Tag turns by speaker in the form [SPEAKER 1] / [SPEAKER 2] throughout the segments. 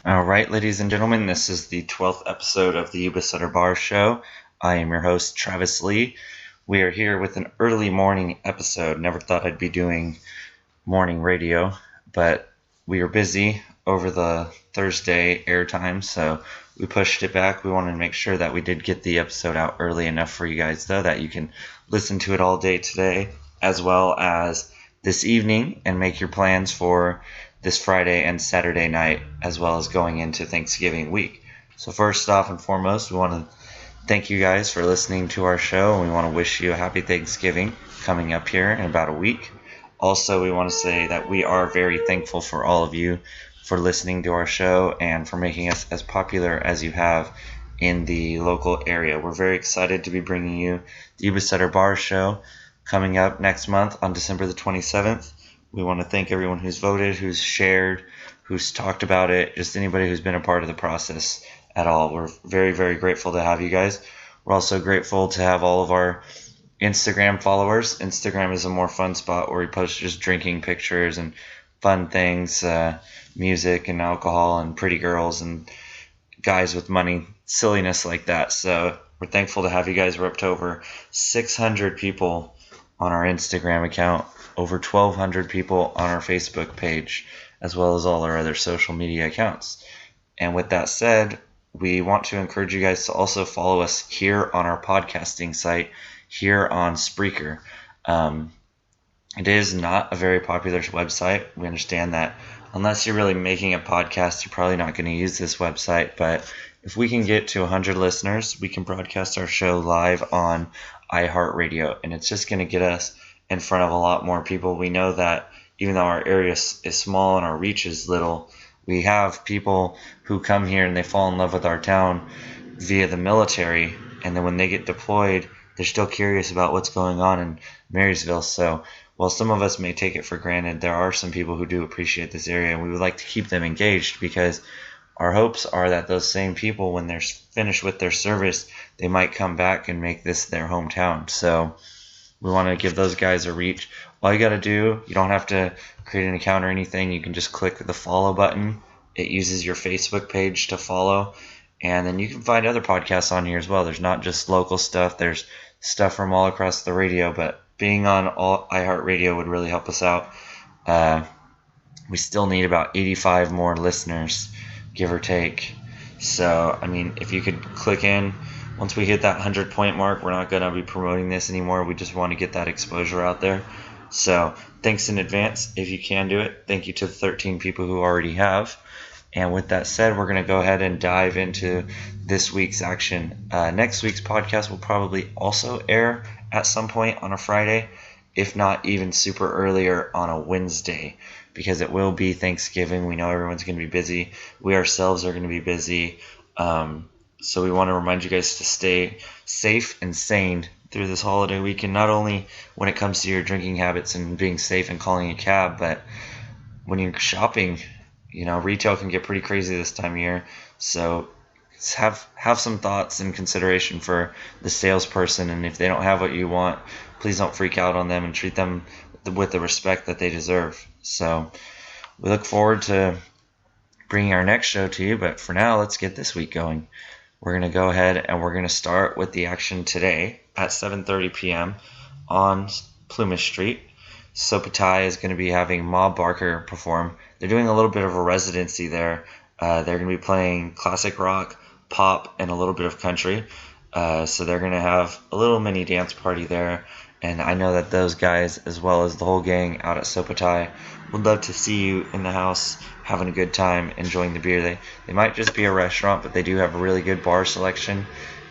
[SPEAKER 1] All right, ladies and gentlemen, this is the 12th episode of the Yuba Sutter Bars show. I am your host, Travis Lee. We are here with an early morning episode. Never thought I'd be doing morning radio, but we were busy over the Thursday airtime, so we pushed it back. We wanted to make sure that we did get the episode out early enough for you guys, though, that you can listen to it all day today, as well as this evening, and make your plans for this Friday and Saturday night, as well as going into Thanksgiving week. So first off and foremost, we want to thank you guys for listening to our show, and we want to wish you a happy Thanksgiving coming up here in about a week. Also, we want to say that we are very thankful for all of you for listening to our show and for making us as popular as you have in the local area. We're very excited to be bringing you the Yuba Sutter Bars show coming up next month on December the 27th. We want to thank everyone who's voted, who's shared, who's talked about it, just anybody who's been a part of the process at all. We're very, very grateful to have you guys. We're also grateful to have all of our Instagram followers. Instagram is a more fun spot where we post just drinking pictures and fun things, music and alcohol and pretty girls and guys with money, silliness like that. So we're thankful to have you guys. We're up to over 600 people on our Instagram account, over 1,200 people on our Facebook page, as well as all our other social media accounts. And with that said, we want to encourage you guys to also follow us here on our podcasting site, here on Spreaker. It is not a very popular website. We understand that unless you're really making a podcast, you're probably not going to use this website. But if we can get to 100 listeners, we can broadcast our show live on iHeartRadio. And it's just going to get us in front of a lot more people. We know that even though our area is small and our reach is little, we have people who come here and they fall in love with our town via the military. And then when they get deployed, they're still curious about what's going on in Marysville. So while some of us may take it for granted, there are some people who do appreciate this area, and we would like to keep them engaged because our hopes are that those same people, when they're finished with their service, they might come back and make this their hometown. So we want to give those guys a reach. All you got to do, you don't have to create an account or anything. You can just click the follow button. It uses your Facebook page to follow. And then you can find other podcasts on here as well. There's not just local stuff. There's stuff from all across the radio. But being on all iHeartRadio would really help us out. We still need about 85 more listeners, give or take. So, I mean, if you could click in, once we hit that 100-point mark, we're not going to be promoting this anymore. We just want to get that exposure out there. So, thanks in advance if you can do it. Thank you to the 13 people who already have. And with that said, we're going to go ahead and dive into this week's action. Next week's podcast will probably also air at some point on a Friday, if not even super earlier on a Wednesday, because it will be Thanksgiving. We know everyone's going to be busy. We ourselves are going to be busy. So we want to remind you guys to stay safe and sane through this holiday weekend, not only when it comes to your drinking habits and being safe and calling a cab, but when you're shopping. You know, retail can get pretty crazy this time of year, so have some thoughts and consideration for the salesperson, and if they don't have what you want, please don't freak out on them and treat them with the respect that they deserve. So we look forward to bringing our next show to you, but for now, let's get this week going. We're going to go ahead and we're going to start with the action today at 7:30 p.m. on Plumas Street. Sopatai is going to be having Ma Barker perform. They're doing a little bit of a residency there. They're going to be playing classic rock, pop, and a little bit of country. So they're going to have a little mini dance party there. And I know that those guys, as well as the whole gang out at Sopatai, would love to see you in the house having a good time, enjoying the beer. They might just be a restaurant, but they do have a really good bar selection.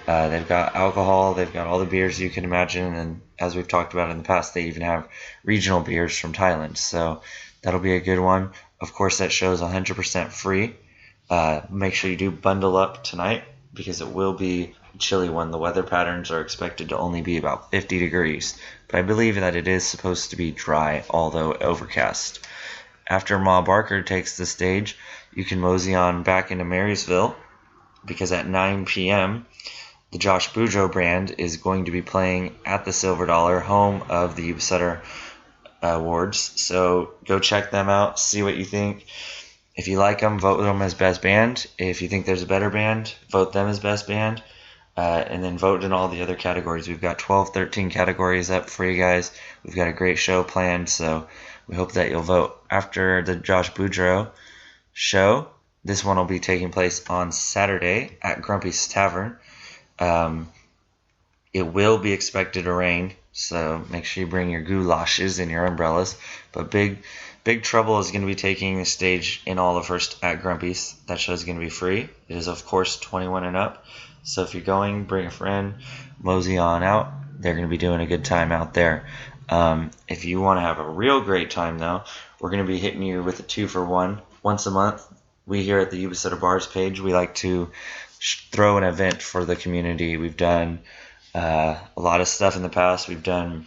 [SPEAKER 1] They've got alcohol, they've got all the beers you can imagine, and as we've talked about in the past, they even have regional beers from Thailand. So that'll be a good one. Of course, that show is 100% free. Make sure you do bundle up tonight because it will be a chilly one. The weather patterns are expected to only be about 50 degrees, but I believe that it is supposed to be dry, although overcast. After Ma Barker takes the stage, you can mosey on back into Marysville because at 9 p.m., the Josh Boudreaux brand is going to be playing at the Silver Dollar, home of the Yuba Sutter Awards. So go check them out, see what you think. If you like them, vote them as best band. If you think there's a better band, vote them as best band. And then vote in all the other categories. We've got 12, 13 categories up for you guys. We've got a great show planned, so we hope that you'll vote. After the Josh Boudreaux show, this one will be taking place on Saturday at Grumpy's Tavern. It will be expected to rain, so make sure you bring your goulashes and your umbrellas. But Big Trouble is going to be taking the stage in all the first at Grumpy's. That show is going to be free. It is, of course, 21 and up. So if you're going, bring a friend, mosey on out. They're going to be doing a good time out there. If you want to have a real great time, though, we're going to be hitting you with a 2-for-1 once a month. We here at the Yuba Sutter Bars page, we like to throw an event for the community. We've done a lot of stuff in the past. We've done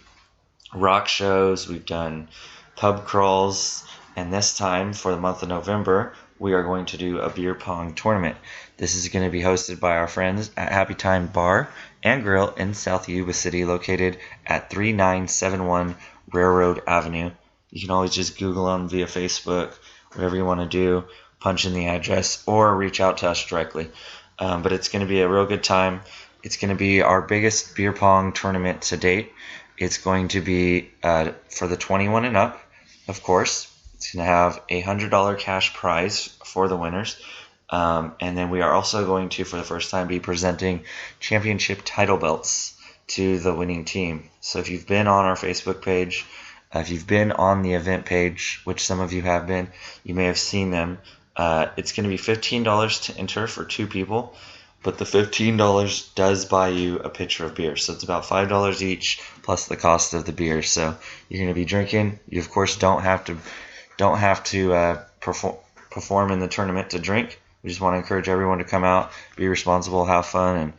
[SPEAKER 1] rock shows, we've done pub crawls, and this time for the month of November, we are going to do a beer pong tournament. This is going to be hosted by our friends at Happy Time Bar and Grill in South Yuba City, located at 3971 Railroad Avenue. You can always just Google them via Facebook, whatever you want to do, punch in the address, or reach out to us directly. But it's going to be a real good time. It's going to be our biggest beer pong tournament to date. It's going to be for the 21 and up, of course. It's going to have a $100 cash prize for the winners. And then we are also going to, for the first time, be presenting championship title belts to the winning team. So if you've been on our Facebook page, if you've been on the event page, which some of you have been, you may have seen them. It's going to be $15 to enter for 2 people. But the $15 does buy you a pitcher of beer. So it's about $5 each plus the cost of the beer. So you're going to be drinking. You, of course, don't have to perform in the tournament to drink. We just want to encourage everyone to come out, be responsible, have fun, and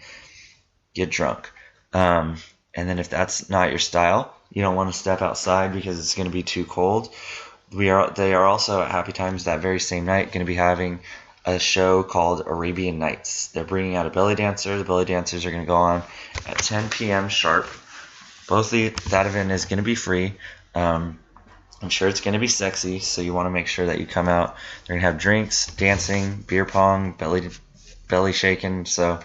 [SPEAKER 1] get drunk. And then if that's not your style, you don't want to step outside because it's going to be too cold. They are also at Happy Times that very same night going to be having a show called Arabian Nights. They're bringing out a belly dancer. The belly dancers are going to go on at 10 p.m. sharp. That event is going to be free. I'm sure it's going to be sexy, so you want to make sure that you come out. They're going to have drinks, dancing, beer pong, belly shaking. So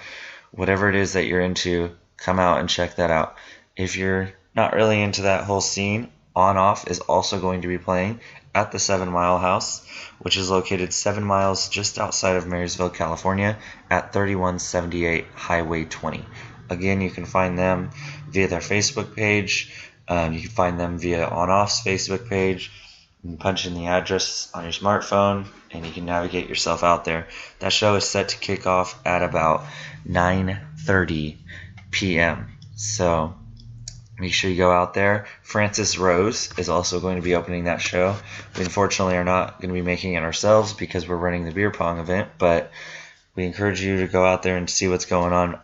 [SPEAKER 1] whatever it is that you're into, come out and check that out. If you're not really into that whole scene, On Off is also going to be playing at the 7 Mile House, which is located 7 miles just outside of Marysville, California, at 3178 Highway 20. Again, you can find them via their Facebook page. You can find them via On Off's Facebook page. You can punch in the address on your smartphone, and you can navigate yourself out there. That show is set to kick off at about 9:30 p.m. So make sure you go out there. Francis Rose is also going to be opening that show. We unfortunately are not going to be making it ourselves because we're running the beer pong event, but we encourage you to go out there and see what's going on.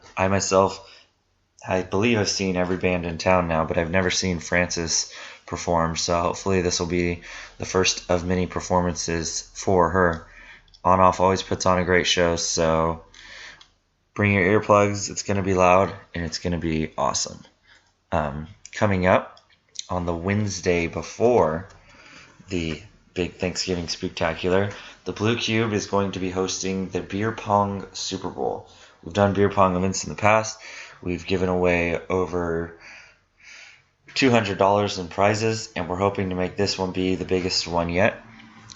[SPEAKER 1] I believe I've seen every band in town now, but I've never seen Francis perform, so hopefully this will be the first of many performances for her. On Off always puts on a great show, so bring your earplugs. It's going to be loud, and it's going to be awesome. Coming up on the Wednesday before the big Thanksgiving Spooktacular, the Blue Cube is going to be hosting the Beer Pong Super Bowl. We've done beer pong events in the past. We've given away over $200 in prizes, and we're hoping to make this one be the biggest one yet.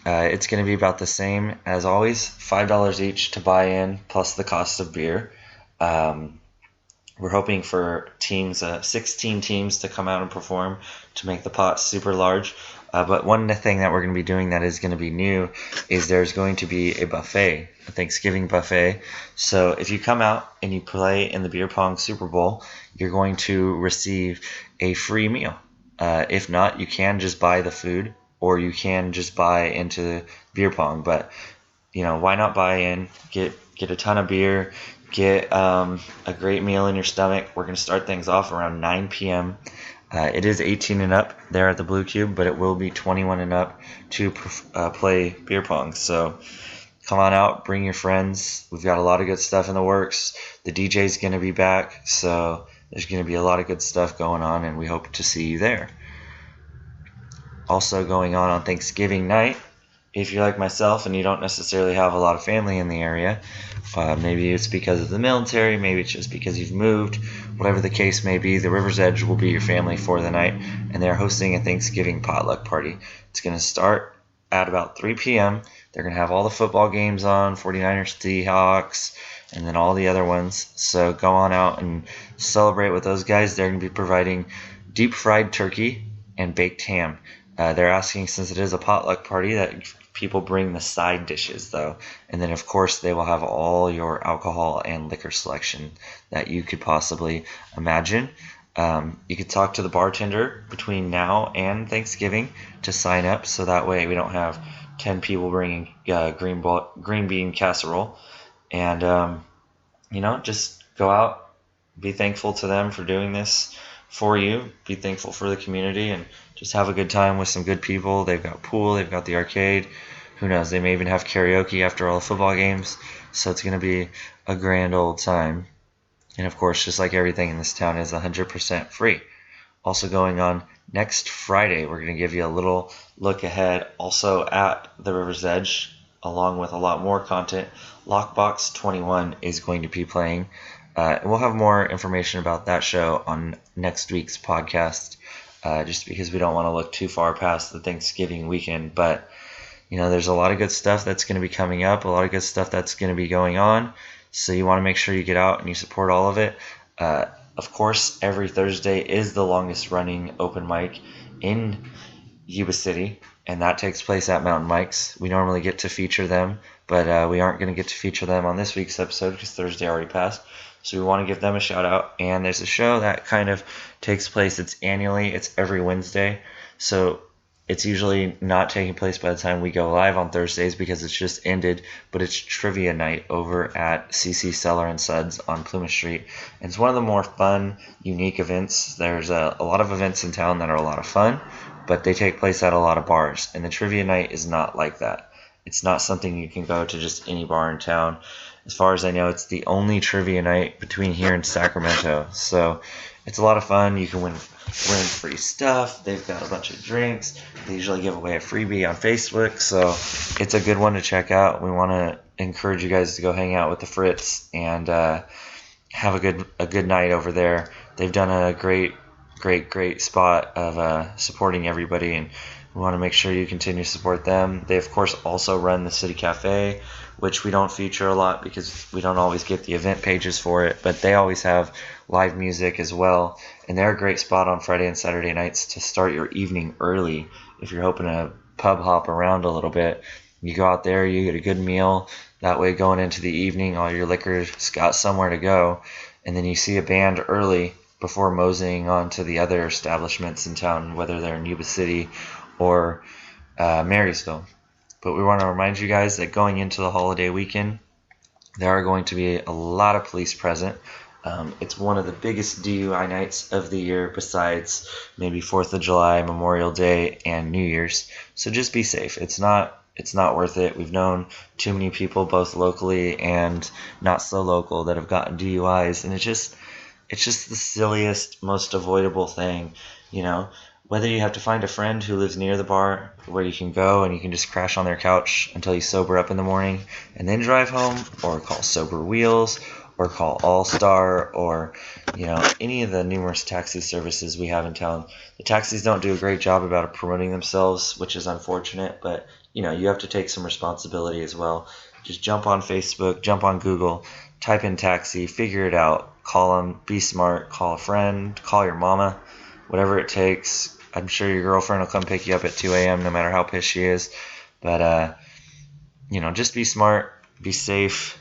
[SPEAKER 1] It's going to be about the same as always, $5 each to buy in, plus the cost of beer. We're hoping for 16 teams to come out and perform to make the pot super large. But one thing that we're going to be doing that is going to be new is there's going to be a buffet, a Thanksgiving buffet. So if you come out and you play in the Beer Pong Super Bowl, you're going to receive a free meal. If not, you can just buy the food, or you can just buy into beer pong. But why not buy in, get a ton of beer, get a great meal in your stomach. We're going to start things off around 9 p.m. It is 18 and up there at the Blue Cube, but it will be 21 and up to play beer pong. So come on out, bring your friends. We've got a lot of good stuff in the works. The DJ's going to be back, so there's going to be a lot of good stuff going on, and we hope to see you there. Also going on Thanksgiving night, If you're like myself and you don't necessarily have a lot of family in the area, maybe it's because of the military, maybe it's just because you've moved, whatever the case may be, the River's Edge will be your family for the night, and they're hosting a Thanksgiving potluck party. It's going to start at about 3 p.m. They're going to have all the football games on, 49ers, Seahawks, and then all the other ones. So go on out and celebrate with those guys. They're going to be providing deep fried turkey and baked ham. They're asking, since it is a potluck party, that people bring the side dishes, though. And then, of course, they will have all your alcohol and liquor selection that you could possibly imagine. You could talk to the bartender between now and Thanksgiving to sign up, so that way we don't have 10 people bringing green bean casserole. And, just go out, be thankful to them for doing this for you, be thankful for the community, and just have a good time with some good people. They've got pool, they've got the arcade. Who knows, they may even have karaoke after all the football games. So it's going to be a grand old time. And of course, just like everything in this town is 100% free. Also going on next Friday, we're going to give you a little look ahead also at the River's Edge, along with a lot more content. Lockbox 21 is going to be playing. We'll have more information about that show on next week's podcast, just because we don't want to look too far past the Thanksgiving weekend. But, there's a lot of good stuff that's going to be coming up, a lot of good stuff that's going to be going on. So you want to make sure you get out and you support all of it. Of course, every Thursday is the longest running open mic in Yuba City, and that takes place at Mountain Mike's. We normally get to feature them, but we aren't going to get to feature them on this week's episode because Thursday already passed. So we want to give them a shout out. And there's a show that kind of takes place. It's annually. It's every Wednesday. So it's usually not taking place by the time we go live on Thursdays because it's just ended. But it's trivia night over at CC Cellar and Suds on Plymouth Street. And it's one of the more fun, unique events. There's a lot of events in town that are a lot of fun, but they take place at a lot of bars. And the trivia night is not like that. It's not something you can go to just any bar in town. As far as I know, it's the only trivia night between here and Sacramento. So it's a lot of fun. You can win free stuff. They've got a bunch of drinks. They usually give away a freebie on Facebook. So it's a good one to check out. We want to encourage you guys to go hang out with the Fritz and have a good night over there. They've done a great spot of supporting everybody, and we want to make sure you continue to support them. They, of course, also run the City Cafe, which we don't feature a lot because we don't always get the event pages for it, but they always have live music as well, and they're a great spot on Friday and Saturday nights to start your evening early. If you're hoping to pub hop around a little bit, you go out there, you get a good meal. That way, going into the evening, all your liquor's got somewhere to go, and then you see a band early before moseying on to the other establishments in town, whether they're in Yuba City or Marysville. But we want to remind you guys that going into the holiday weekend, there are going to be a lot of police present. It's one of the biggest DUI nights of the year besides maybe 4th of July, Memorial Day, and New Year's. So just be safe. It's not worth it. We've known too many people, both locally and not so local, that have gotten DUIs, and it's just the silliest, most avoidable thing, Whether you have to find a friend who lives near the bar where you can go and you can just crash on their couch until you sober up in the morning and then drive home, or call Sober Wheels, or call All-Star, or any of the numerous taxi services we have in town. The taxis don't do a great job about promoting themselves, which is unfortunate, but you have to take some responsibility as well. Just jump on Facebook, jump on Google, type in taxi, figure it out, call them, be smart, call a friend, call your mama, whatever it takes. I'm sure your girlfriend will come pick you up at 2 a.m. no matter how pissed she is. But, just be smart, be safe.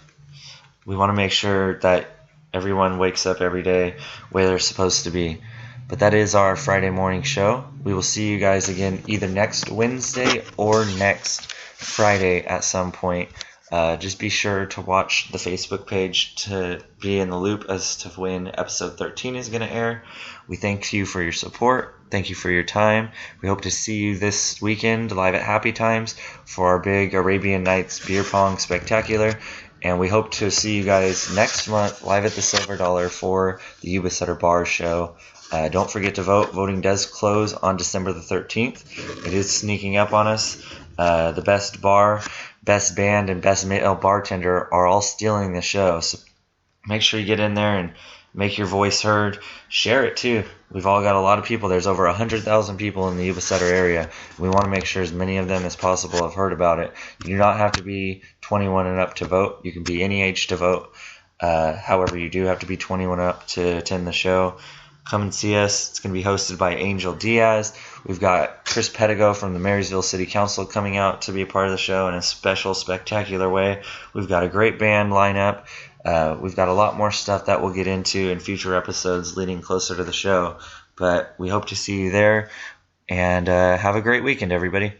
[SPEAKER 1] We want to make sure that everyone wakes up every day where they're supposed to be. But that is our Friday morning show. We will see you guys again either next Wednesday or next Friday at some point. Just be sure to watch the Facebook page to be in the loop as to when episode 13 is going to air. We thank you for your support. Thank you for your time. We hope to see you this weekend live at Happy Times for our big Arabian Nights Beer Pong Spectacular. And we hope to see you guys next month live at the Silver Dollar for the Yuba Sutter Bars show. Don't forget to vote. Voting does close on December the 13th. It is sneaking up on us. The best bar, best band, and best male bartender are all stealing the show. So make sure you get in there and make your voice heard. Share it too. We've all got a lot of people. There's over 100,000 people in the Yuba Sutter area. We want to make sure as many of them as possible have heard about it. You do not have to be 21 and up to vote. You can be any age to vote. However, you do have to be 21 up to attend the show. Come and see us. It's going to be hosted by Angel Diaz. We've got Chris Pedigo from the Marysville City Council coming out to be a part of the show in a special, spectacular way. We've got a great band lineup. We've got a lot more stuff that we'll get into in future episodes leading closer to the show. But we hope to see you there. And have a great weekend, everybody.